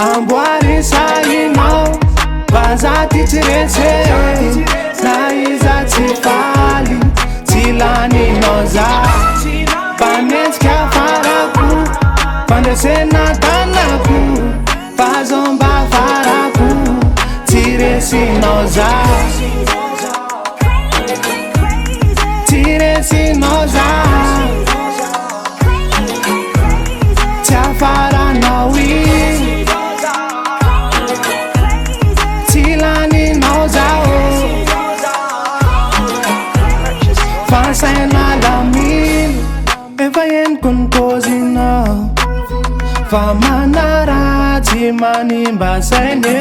amboary sainao vaza ty tsiretsy na iza tsy faly tsy laninao za mpanentsika farako fandresena tanako fazomba farako tsy resinao za tsy resinao za tsy afaranao i tsy laninao zao fasaina lamily efa henoko ny pozinao fa manaratsy manimba sainy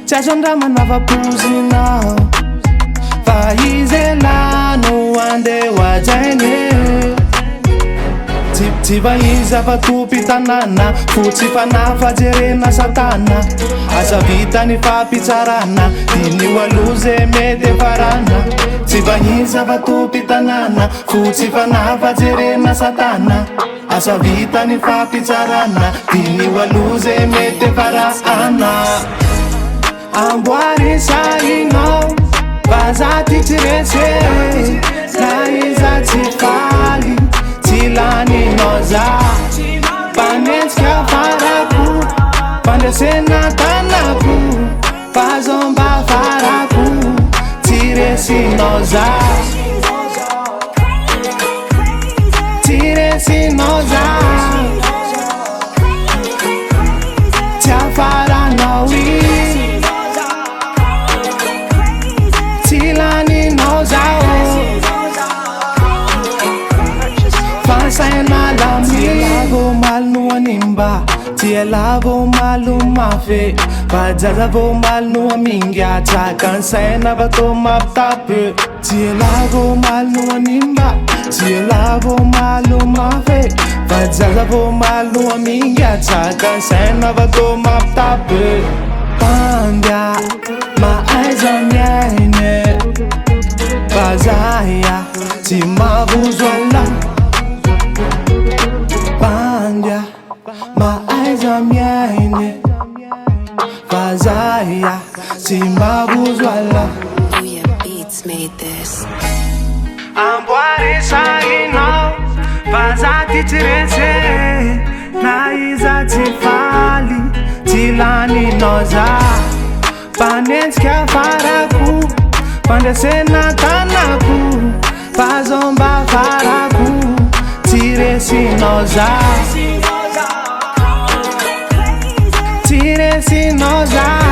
tsy azo andrama navapozinao fa izy lano andeha hoajainy tsy vaiza fa tompy tanàna fotsy fanafajerena satana asa vitany fampitsarana diny aloze mety farana tsy vaiza fa tompy tanàna fotsy fanafajerena satana asa vitany fampitsarana diny aloze mety farana amboary sainao vaza ty tsiretsy na iza tsy faly tsy laninao za mpanentsika farako fandresena tanako fazomba farako tsy resinao za tsy resinao za tsy afaranao i tsy laninao zao fasaina lamily maly no animba tia lavo malo mafy vajaza vo maly no aminga tsaka ny saina vato mampitapy tia lavo maly no animba tia lavo malo mafy vajaza vo maly no aminga tsaka ny saina vato mampitapy pandya maaiza miaine vazaya tsy mavozo ala pandya maaiza miaine vazaya tsy mavozo ala amboary sainao vaza ty tsiretsy na iza tsy faly tsy laninao za mpanentsika farako fandresena tanako fazomba farako tsy resinao za tsy resinao za